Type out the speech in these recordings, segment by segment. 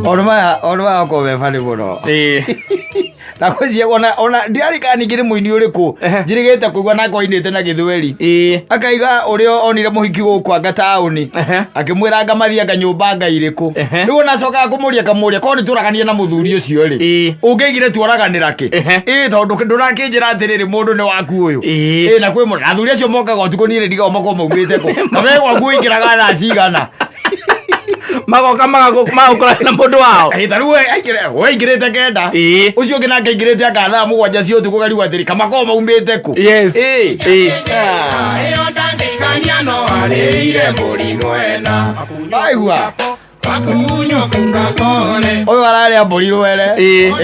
Onwa ko be fali muno. Na kwezi ona ndiari kani ngire muini uriku njirigite kuigwa na koinite na githweri akaiga urio onire muhiki gukwa ngatauni akimwira ngamathia nganyumba ngairiku riu nacoka kumuria kamuria ko nituragania na muthuri ucio ri ungeigire tuoraganira ki tondu ndurakinjira atiriri mundu ni waku uyu na kwi mundu athuri acio mokaga utuku ni ndiga moko maumite ku kabe gwaku ingiraga na cigana magoka magokora na mundu wao taru we ingirite kenda ucio ungi nake ingirite akathaa mugwanja cio utuku gari gwatiri kamako maumite ku yes iyo ndangigania no arire murino ena aigua akunyo kungakore uyu araria mburi rwere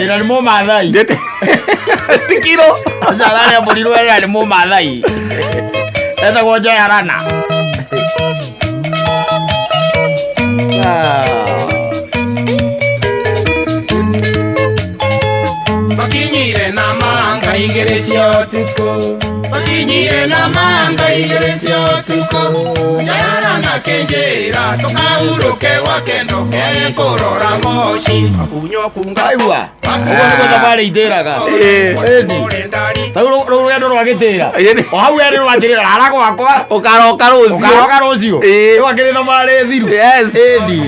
na ni mumathai tikiro aca araria mburi rwere na ni mumathai etagwo Jayarana Makinyire na manga igere cia tuko Makinyire na manga igere cia tuko Jayarana kenjera tukahuruke wakendo kurora moshi akunyo kunga aigua ugo thabari itiraga taru rugendo rwagitira o hau eri rwatirira arago wakwa ukaroka rucio wakiri thabari thiru edi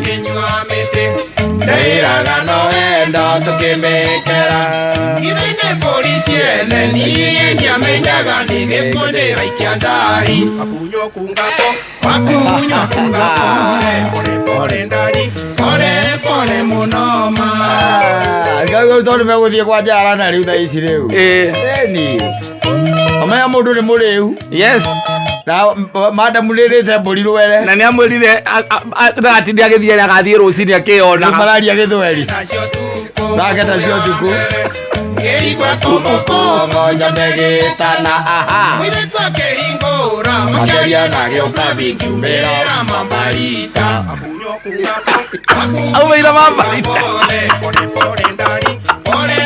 Ndairaga no enda tukimekera Ithine polisi ene niye ndiamenyaga nigikundira ikiandari akunyo kungako pole ndari pole munoma gawe tondu meguthie kwa Jayarana riu thaa ici riu eni amaya mundu ni muriu yes na madam lirite mburi rwere na ni amwirire atindi agithie agathie rucini akiona mararia githweri nake nacio tuku Keigwa komo nyamegitana Mwiretu akehingura Makiaria na gioka vingiumira Mambarita Akunyo kungako Aumeira mambarita Pole ndari Pole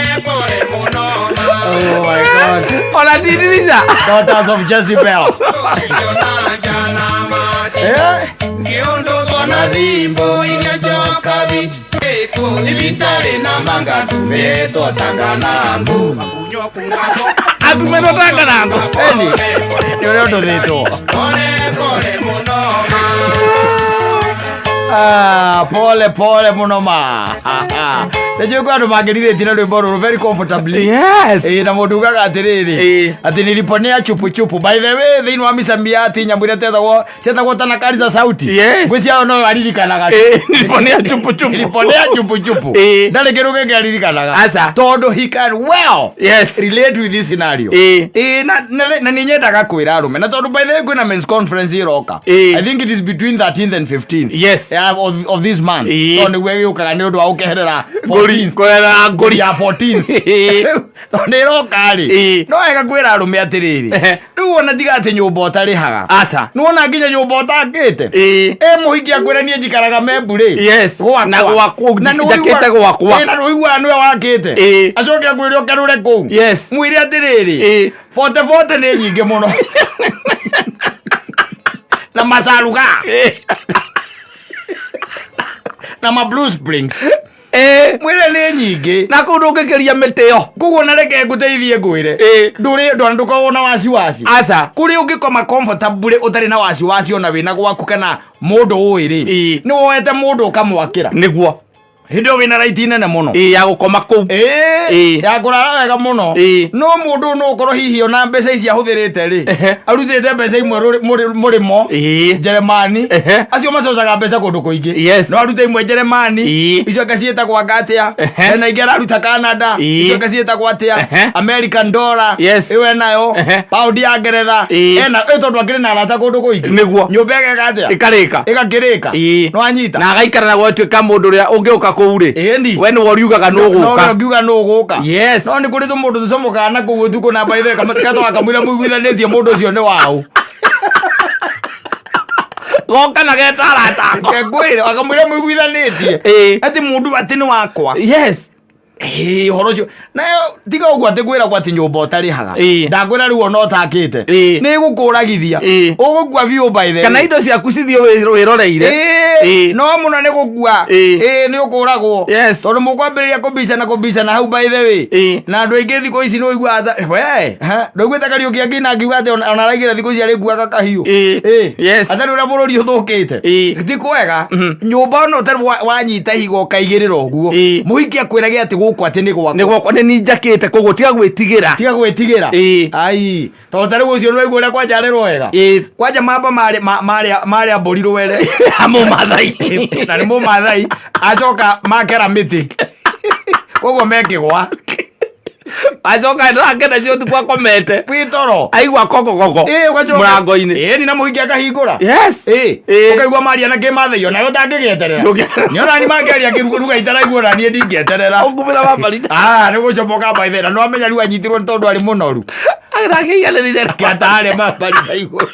munoma oh my god ona didirisha daughters of Jezebel Ngiondo kona dhimbo Ilia jokabi Eko nivitare na manga Tumeto tanganambu Akunyo kungako atumeto tanganambu eni nio ndo thito Pole munoma pole munoma Nejo kwa ndo magirire tina rwimbo ruru very comfortably yes na mundu ugaga atiriri ati niliponea chupu by the way thini wa misambia ati nyambwire tetagwo tana kari za sauti yes gwisia no aririkanaga niliponea chupu ndale kiruge ngaririkanaga asa todo he can well yes relate with this scenario na ninyendaga kwira arume na todo by the way kuna men's conference iroka I think it is between 13th and 15th yes of this month so ni wewe ukaga ni undu wa ukeherera kwera ngori ya 14 tonero kari no ega kwira arume atiriri riu ona diga ati nyumba utarihaga asa nuona nginya nyumba utangite muhiki akwira nie njikaraga membure yes na gwakwo njakite gwakwa na ruigwa nwe wakite acoke akwire ukerure ku yes mwire atiriri 44 ni nyingi muno na masaruga na ma Blue Springs mwire ni nyingi na kundu ungikiria mitio kuguo na reke nguteithie ngwire nduri ndona ndukorwo na wasiwasi asa kuri ungikoma comfortable utari na wasiwasi ona wina gwaku kana mundu uiri ni woete mundu ukamwakira niguo hindo wina right nene muno ya gukoma ku ya kurara wega muno no mundu no ukorwo hihi ona mbeca ici ahuthirite ri aruthite mbeca imwe murimo Jeremani acio macocaga mbeca kundu kuingi no arute imwe Jeremani icio ngacieta kwa ngatia na ingera aruta Canada icio ngacieta kwa atia American dollar iwe nayo pound ya Ngeretha ena tondu akiri na arata kundu kuingi niguo nyumba yake gatia igakirika no anyita na agaikara na gwatuika mundu uria ungiuka kuuri we ni woriugaga no guka yes no ni kuri tu mundu tucomokaga na kuguo tuko na baithe kamatikatwa akamwira muiguithanitie mundu ucio ni wao goka na getarata ngwire akamwira muiguithanitie ati mundu ati ni wakwa yes horo cio nayo tiga ũguo atĩ kwĩra kwa atĩ nyũmba ũtarĩhaga ndakwĩra rĩu ona ũtakĩte nĩ gũkũragithia ũgũkua biũ by the way kana indo ciaku cithiĩ wĩroreire no mũno nĩ gũkua nĩ ũkũragwo tondũ mũkwambĩrĩria kũmbicana hau by the way na andũ aingĩ thikũ ici nĩ ũiguaga ndũiguĩte Kariũki akĩina akiuga atĩ ona araigĩra thikũ ici arĩkuaga kahiũ atarĩ ũrĩa bũrũri ũthũkĩte ti kwega nyũmba ona ũtarĩ wanyita higo ũkaigĩrĩra ũguo mũhiki akwĩrage atĩ gũkũ atĩ nĩ gwakwa nĩ ninjakĩte koguo tiga gwĩtigĩra ai tondũ tarĩ ũcio nĩ ũiguo ũrĩa kwanjarĩrwo wega kwanja mamba marĩa mbũri rwere mũmathai na nĩ mũmathai acoka makera mĩtĩ koguo mekĩgwa acoka ndakena cio tu kwakomete kwitoro aigua kokokoko mũrango-inĩ ni na mũhiki akahingũra ũkaigua maria na kĩmathai ona ũtangĩgĩeterera nĩonani makĩaria kĩruga itaraigua na niĩ ndingĩeterera ũngumĩra wabarita nĩ gũcomoka mbaithera no amenya rĩu anyitirwo nĩ tondũ arĩ mũnoru agĩkĩiganĩrĩire kĩatare mabarita igũrũ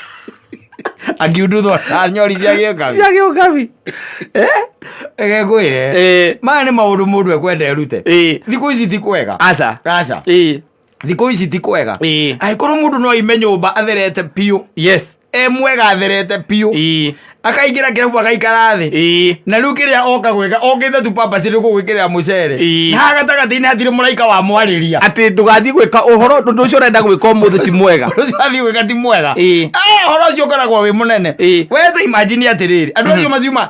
akiunduthwo na nyori ciagĩũkabi egegwĩre maya nĩ maũndũ mũndũ ekwenda erute thikũ ici ti kwega aca thikũ ici ti kwega angĩkorwo mũndũ no ime nyũmba atherete piũ mwega atherete piũ akaingĩra kĩrabu agaikara thĩ na rĩu kĩrĩa oka gwĩka okĩte tu purpose nĩ gũgwĩkĩrĩra mũcere na gatagatĩ-inĩ hatirĩ mũraika wa mwarĩria atĩ ndũgathiĩ gwĩka ũhoro ũndũ ũcio ũrenda gwĩka ũmũthĩ ti mwega ũcio gwĩka ti mwega ũhoro ũcio ũkoragwo wĩ mũnene wetha imagine atĩrĩrĩ andũ acio maciuma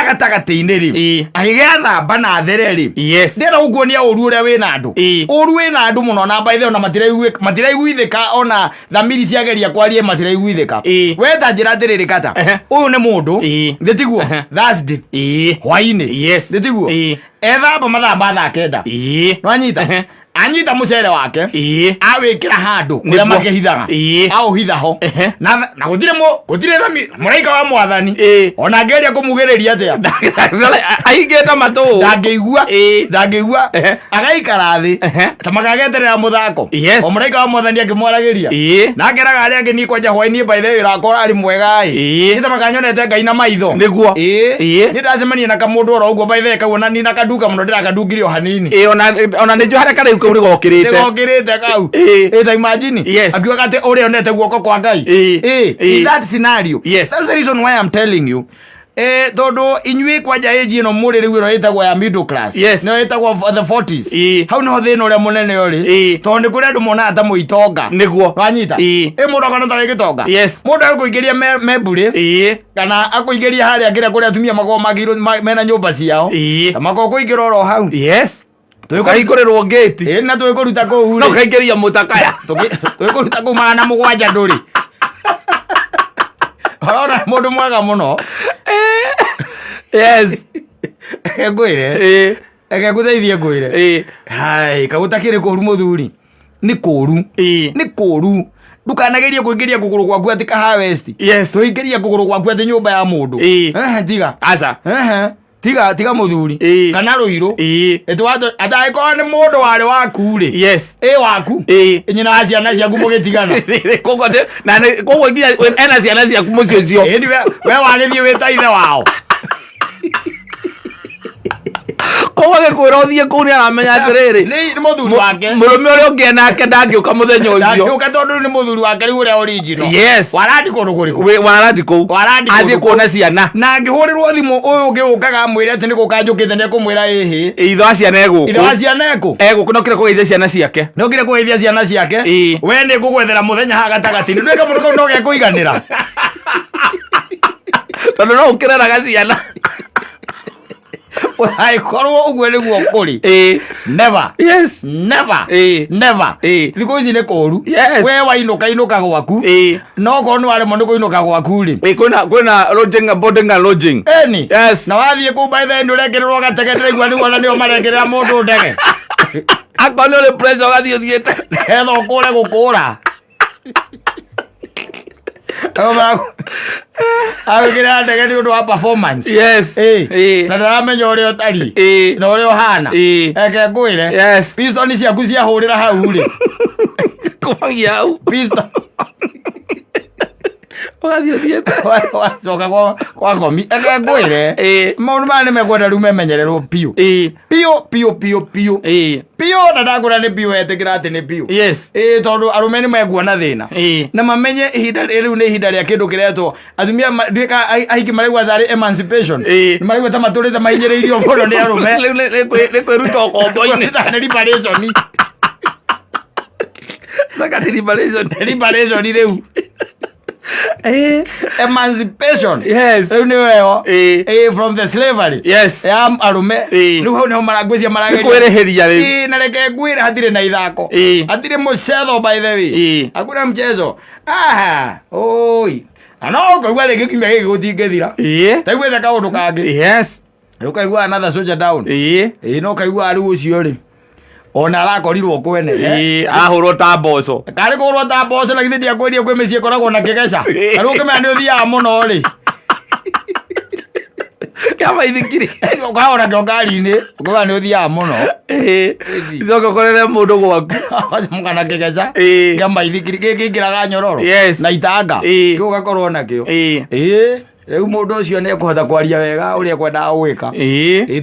gatagatĩ-inĩ rĩ agĩgethamba na there rĩ ndĩrenda gũkuonia ũru ũrĩa wĩna andũ ũru wĩna andũ mũno na mbaithe ona matiraiguithĩka ona thamiri ciageria kwaria matiraiguithĩka weta njĩra atĩrĩrĩ Katta ũyũ nĩ mũndũ thĩtiguo Thursday hwainĩ thĩtiguo ethamba mathaa ma thaa kenda nĩwanyita anyita mũcere wake awĩkĩra handũ kũrĩa makĩhithaga aũhitha ho na gũtirĩ mũraika wa mwathani ona angĩgeria kũmugĩrĩria atĩa ahingĩte matũ ndangĩigua agaikara thĩ ta makageterera mũthako o mũraika wa mwathani akĩmwaragĩria na akeraga arĩa angĩ niĩ kwanja hwainĩ by the way ũrakora arĩ mwega nĩ ta makanyonete Ngai na maitho nĩguo nĩ ndacemania na kamũndũ oro ũguo by the way kauona ni na kaduka mũno ndĩrakadungire o hanini ona nĩ njohare karĩu kau nĩgokĩrĩte kau ta imagine akiuga atĩ ũrĩa onete guoko kwa Ngai in that scenario that's the reason why I'm telling you tondũ inyuĩ kwanja age ĩno mũrĩ rĩu ĩno ĩtagwo ya middle class nĩyo ĩtagwo the 40s hau nĩho thĩna ũrĩa mũnene ũrĩ tondũ nĩ kũrĩ andũ monaga ta mũitonga nĩguo wanyita mũndũ akona ta gĩtonga mũndũ agũkũingĩria membũrĩ kana akũingĩria harĩa kũrĩa atumia makorwo mena nyũmba ciao ta makorwo kũingĩra oro hau twĩkũrĩrwo ngĩti na twĩkũruta kũu no kaingĩria mũtakaya twĩkũruta kũu magana mũgwanja ndũrĩ ona mũndũ mwega mũno ngwĩre eke ngũteithie ngwĩre kagũtakĩrĩ kũru mũthuri nĩ kũru ndukanagerie kũingĩria kũgũrũ gwaku atĩ kaha west twĩingĩria kũgũrũ gwaku atĩ nyũmba ya mũndũ tiga aca tiga mũthuri kana rũirũ atangĩkorwo nĩ mũndũ warĩ waku rĩ waku nyina wa ciana ciaku mũgĩtigana koguo nginya ena ciana ciaku mũciĩ ũcio we wagĩthiĩ wĩ ta ithe wao koguo gĩkwĩra ũthiĩ kũu nĩ aramenya atĩrĩrĩ nĩ mũthuri wake mũrũme ũrĩa ũngĩ nake ndangĩũka mũthenya ũcio ndangĩũka tondũ nĩ mũthuri wake rĩu ũrĩa original warandi kũndũ kũrĩkũ warandi kũu athiĩ kuona ciana na angĩhũrĩrwo thimũ ũyũ ũngĩ ũkaga mwĩre atĩ nĩ gũkanjũkĩte nĩ ekũmwĩra ithe wa ciana egũkũ nokire kũgeithia ciana ciake we nĩ ngũgwethera mũthenya ha gatagatĩ-inĩ ndwĩka mũndũ kau no gekũiganĩra tondũ no ũkĩreraga ciana angĩkorwo ũguo nĩguo kũrĩ never thikũ ici nĩ kũru we wainũka gwaku no korwo nĩ waremwo nĩ kũinũka gwaku rĩ kwĩna boarding and lodging na wathiĩ kũu by the end ũrekererwo gatege ndĩraigua nĩguo na nĩo marekerera mũndũ ndege akorwo nĩ ũrĩ pressure ũgathiĩ ũthiĩte etha ũkũre gũkũra agĩkĩra ndege nĩ ũndũ wa performance na ndaramenya ũrĩa ũtari na ũrĩa ũhana eke ngwĩre piston ciaku ciahũrĩra hau rĩ kumagia hau piston wacoka kwa komi ngwire maundu maya nimekwenda riu memenyererwo piu na ndakwira ni piu etikira ati ni piu tondu arume ni mekuona thina na mamenye ihinda riu ni ihinda ria kindu kiretwo atumia ndwika ahiki maregwa thari emancipation ni maregwa ta maturite mahinyiriirio muno ni arume ni kwiruta ukombo-ini ni liberation saka ni liberation riu emancipation riu ni weo from the slavery ya arume riu hau niho marangwĩcia marageria kwĩrĩhĩria rĩu na reke ngwĩre hatirĩ na ithako hatirĩ mũcetho by the way hakuna mchezo oi no kaigua rĩngĩ kiumia gĩkĩ gũtingĩthira taiguĩte kaũndũ kangĩ rĩu kaigua another soldier down no kaigua rĩu ũcio rĩ ona arakorirwo kwene ahũrwo ta mboco karĩ kũhũrwo ta mboco na githĩ ndiakwĩria kwĩ mĩciĩ ĩkoragwo na kĩgeca tarĩu ũkĩmenya nĩ ũthiaga mũno rĩ kama ithikiri ũkahora kĩo ngari-inĩ ũkĩmenya nĩ ũthiaga mũno icoke ũkorere mũndũ gwaku kana kĩgeca kĩa maithikiri gĩkĩingĩraga nyororo na itanga kĩu ũgakorwo nakĩo rĩu mũndũ ũcio nĩ ekũhota kwaria wega ũrĩa ekwendaga gwĩka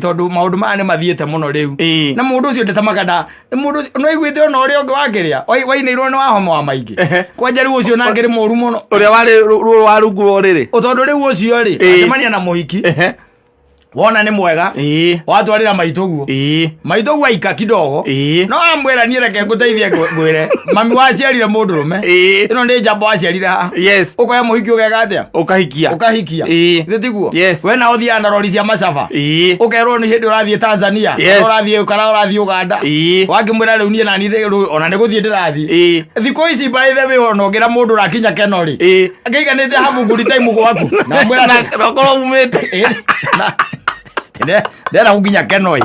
tondũ maũndũ maya nĩ mathiĩte mũno rĩu na mũndũ ũcio ndĩtamakada mũndũ no aiguĩte ona ũrĩa ũngĩ wakĩrĩa wainĩirwo nĩ wahoma wa maingĩ kwanja rĩu ũcio nake nĩ mũru mũno ũrĩa warĩ ruo wa rungu rũrĩrĩ tondũ rĩu ũcio rĩ acemania na mũhiki wona nĩ mwega watwarĩra maitũguo aika kidogo no amwĩra niĩ reke ngũteithie ngwĩre mami waciarire mũndũrũme ĩno nĩ njamba waciarire haha ũkoya mũhiki ũgeka atĩa ũkahikia githĩ tiguo we na ũthiaga na rori cia macaba ũkerwo nĩ hĩndĩ ũrathiĩ Tanzania ũrathiĩ kana ũrathiĩ Uganda wakĩmwĩra rĩu niĩ nani ona nĩ gũthiĩ ndĩrathiĩ thikũ ici by the way ona ũngĩra mũndũ ũrakinya keno rĩ akĩiganĩte habunguri time gwaku na mwĩra nakorwo umĩte ndera gukinya kenoi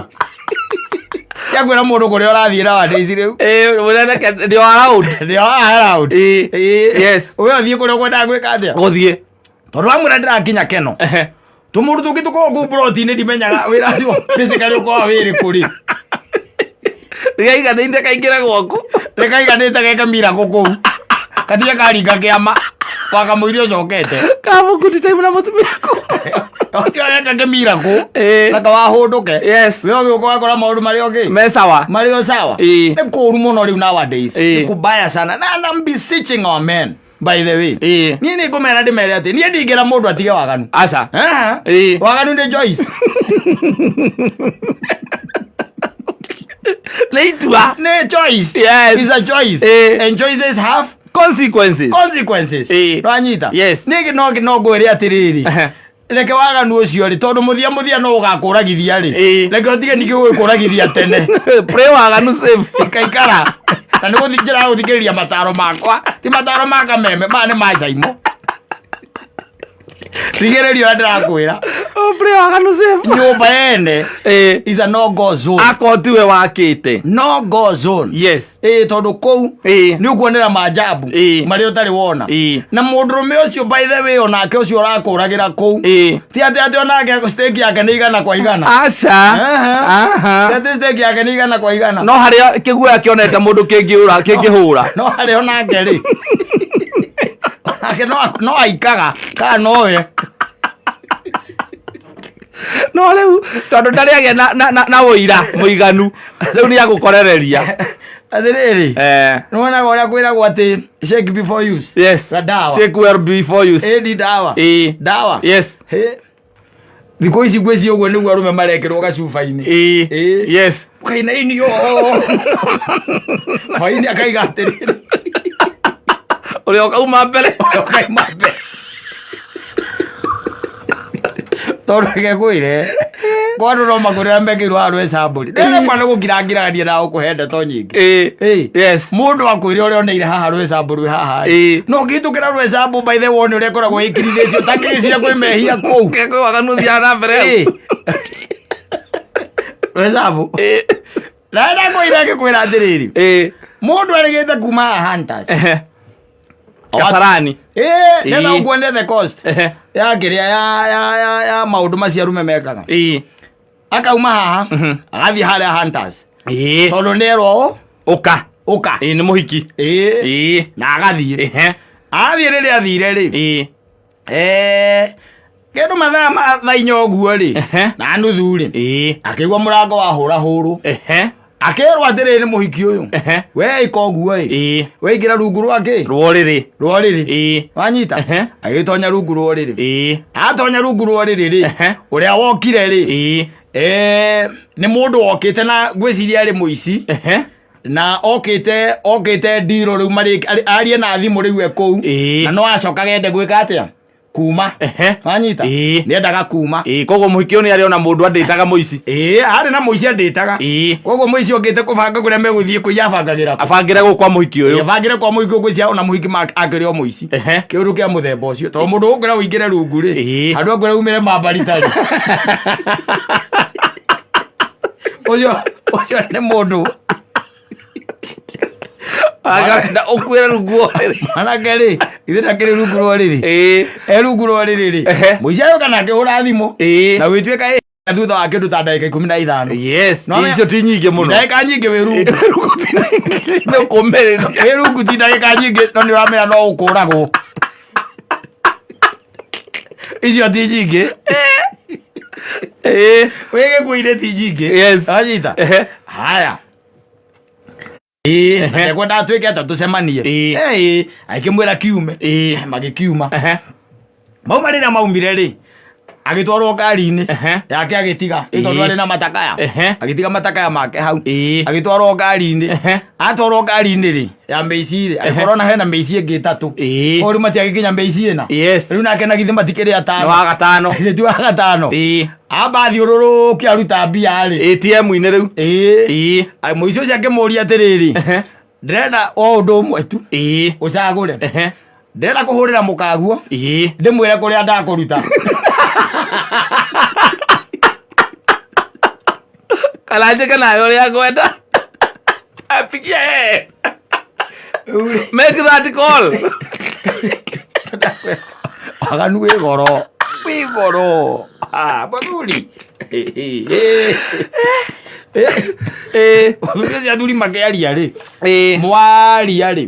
yakwĩra mũndũ kũrĩa ũrathiĩ na wandĩici rĩu ndio around we ũthiĩ kũrĩa ũkwendaga gwĩka atĩa gũthiĩ tondũ wamwĩra ndĩrakinya keno tũmũndũ tũngĩ tũkorwo kũu ploti-inĩ ndimenyaga wĩra ũcio basically ũkoragwo wĩrĩ kũrĩ rĩaiganĩte kaingĩra gwaku rĩkaiganĩte gekamira kũu katige karinga kĩama wakamũiria ũcokete kabukuti time na mũtumia ku otiageka kĩmira kũ na kawahũndũke we ũgĩũka wakora maũndũ marĩ okay marĩ sawa nĩ kũũru mũno rĩu nowadays nĩ kũbaya sana na I'm beseeching our men by the way niĩ nĩ ngũmera ndĩmere atĩ niĩ ndingĩra mũndũ atige waganu aca waganu nĩ choice nĩ itua nĩ choice is a choice and choices have consequences ranyita nĩ no ngwĩre atĩrĩrĩ reke waganu ũcio rĩ tondũ mũthia no ũgakũragithia rĩ reke ũtige ningĩ gũgĩkũragithia tene pray waganu safe ikaikara na nĩ gũthikĩra gũthikĩrĩria mataro makwa ti mataro maka meme ma nĩ Mansaimo rigĩrĩrio ndĩrakwĩra pray waganu safe nyũmba ene is a no go zone akotiwe wakĩte no go zone tondũ kũu nĩ ũkuonera majabu marĩa ũtarĩ wona na mũndũrũme ũcio by the way onake ũcio ũrakũragĩra kũu ti atĩ onake stake yake nĩ igana kwa igana aca atĩ stake yake nĩ igana kwa igana no harĩa kĩguoya kĩonete mũndũ kĩngĩhũra no harĩa onake rĩ no aikaga kana nowe no rĩu tondũ ndarĩagĩa na ũira mũiganu rĩu nĩ agũkorereria atĩrĩrĩ nĩwonaga ũrĩa kwĩragwo atĩ shake before use shake well before use ni dawa thikũ ici ngwĩci ũguo nĩguo arũme marekĩrwo gacuba-inĩ ũkainainio hwainĩ akaiga atĩrĩrĩ ũrĩa ũkauma mbere tondũ gekwĩre kwa andũ no makũrĩra mekĩirwo handũ ecambũri ndĩremwa nĩ gũkirangiragania na ũkũhe ndeto nyingĩ mũndũ akwĩre ũrĩa oneire haha rwecambũ haha no ngĩtũkĩra rwecambũ by the wone ũrĩa ĩkoragwo ĩkirithĩtio takĩgĩciria kwĩmehia kũu waganu thiaga na mbere rwecambũ na ndakwĩra ngĩkwĩra atĩrĩrĩ mũndũ arĩgĩte kuma haha Hunters Kasarani nena ũkuone the cost ya kĩrĩa ya maũndũ macio arũme mekaga akauma haha agathiĩ harĩa Hunters tondũ nĩerwo ũka nĩ mũhiki na agathiĩ rĩrĩa athire rĩ Kendo mathaa inyoguo ri na nuthu ri akigwa murango wa hura huru akerwa atiriri muhiki uyu we ikoguo we igira rungu rwake rworiri wanyita agitonya rungu rworiri atonya rungu rworiri ri uria wokire ri ni mundu wokite na gwiciria ri muici na okite ndiro riu mari arie na thimu riu ekou na no acoka gende gwika atia kuma wanyita nendaga kuma koguo muhiki ni ari ona mundu anditaga muici ari na muici anditaga koguo muici okite kubanga kuria meguthie kuyabangagira abangire gukwa muhiki uyu abangire kwa muhiki gwiciria ona muhiki akirio muici kiuru kia muthemba ucio to mundu ukira wingire rungu ri andu akura umire mambaritari ucio ni mundu aganda ukwira rungu anakeri ithira kiri rungu rworiri rungu rworiri muici ayo kana akihura thimu na witweka thutha wa kindu ta ndagika 15 yes icio ti nyingi muno ndagika nyingi wirungu no komere wirungu ti ndagika nyingi no ni wamenya no ukuragwo icio ti nyingi wege kuire ti nyingi yes anyita haya kwenda atwike ata tucemanie akimwira kiume magikiuma mauma rĩrĩa maumire rĩ agitwarwo ngari-inĩ yake agitiga ĩtondũ arĩ na matakaya agitiga matakaya make hau agitwarwo ngari-inĩ atwarwo ngari-inĩ rĩ ya meici rĩ agĩkorwo na hena meici ĩngĩ ĩtatũ rĩu matiagĩkinya meici ĩna rĩu nake na githĩ matikĩrĩ atano wa gatano ti wa gatano amba thiũrũrũkia aruta mbia rĩ ATM-inĩ rĩu mũici ũcio akĩmũria atĩrĩrĩ ndĩrenda o ũndũ ũmwe tu ũcagũre ndĩrenda kũhũrĩra mũkaguo ndĩmwĩre kũrĩa ndakũruta kana njĩke nayo ũrĩa ngwenda apigia make that call waganu wĩ goro bathuri bathuri cia athuri makĩaria rĩ mwaria rĩ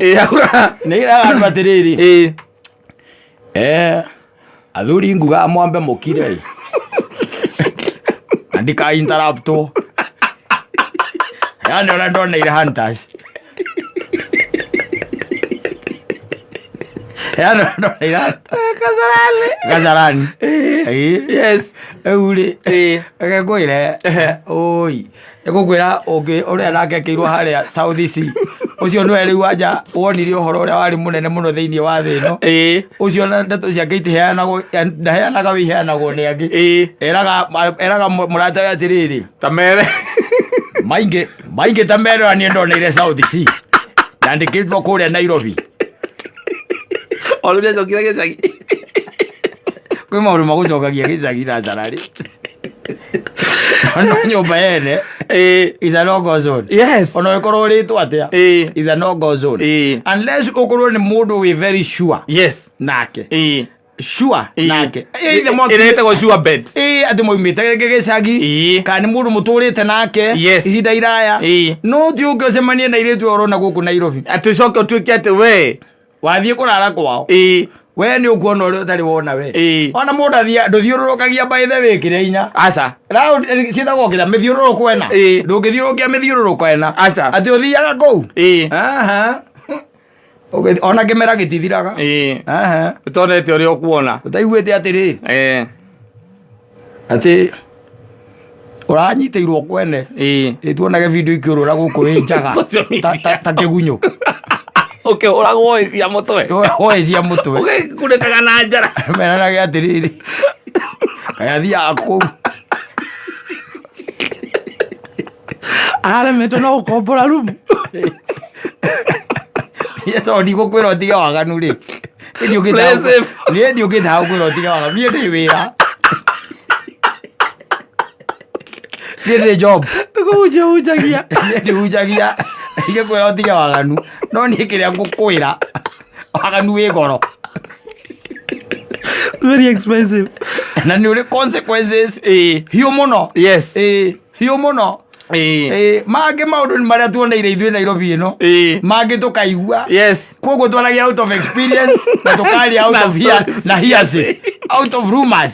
nĩiraga andũ atĩrĩrĩ athuri nguga mwambe mũkire na ndikainterruptwo yani ũrĩa ndoneire hunters yani ũrĩa ndoneire Kasarani yes euri agĩkwĩre oi egũkwĩra ũngĩ ũrĩa nake kĩirwo harĩa South Sea ucio nĩwe rĩu anja wonire ũhoro ũrĩa warĩ mũnene mũno thĩinĩ wa thĩ ĩno ucio na ndeto ciake itiheanagwo ndaheanaga wiheanagwo nĩ angĩ eraga mũrata we atĩrĩrĩ ta mere maingĩ ta mere na niĩ ndoneire South Sea ndandĩkĩtwo kũrĩa Nairobi olũrĩa cokire gĩcagi kwĩ maũndũ magũcokagia gĩcagi na njararĩ no nyũmba yene is a no-go zone yes ona ũkorwo ũrĩtwo atĩa is a no-go zone unless ũkorwo nĩ mũndũ wĩ very sure yes nake sure nake ĩretagwo sure bet atĩ moimĩte gĩcagi kana nĩ mũndũ mũtũrĩte nake ihinda iraya no ti ũngĩ ũcemanie na irĩtu orona gũkũ Nairobi atĩ ũcoke ũtuĩke atĩ we wathiĩ kũrara kwao we nĩ ũkuona ũrĩa ũtarĩ wona we ona mũndũ ndũthiũrũrũkagia mbaithe wĩkĩre hinya aca ciĩtagwo kĩrĩa mĩthiũrũrũko ena ndũngĩthiũrũkia mĩthiũrũrũko ena atĩ ũthiaga kũu ona kĩmera gĩtithiraga ũtonete ũrĩa ũkuona ũtaiguĩte atĩrĩ atĩ ũranyitĩirwo kwene tuonage video ikĩũrũra gũkũ wĩ njaga ta kĩgunyũ ũkĩhũragwo hoi cia mũtwe ũgĩkunĩkaga na njara meranage atĩrĩrĩ kaya thiaga kũu aremetwo no gũkombora rumu tondũ ndigũkwĩra ũtige waganu rĩ niĩ ndiũkĩte hau kwĩra ũtige waganu niĩ ndĩ wĩra niĩ ndĩ job ndĩkũhunjagia ndĩhunjagia ndigĩkwĩra ũtige waganu no niĩ kĩrĩa ngũkwĩra waganu wĩ goro very expensive na nĩ ũrĩ consequences hiũ mũno yes hiũ mũno mangĩ maũndũ nĩ marĩa tuoneire ithuĩ Nairobi ĩno mangĩ tũkaigua koguo twaragia out of experience na tũkaria out of hearsay out of rumors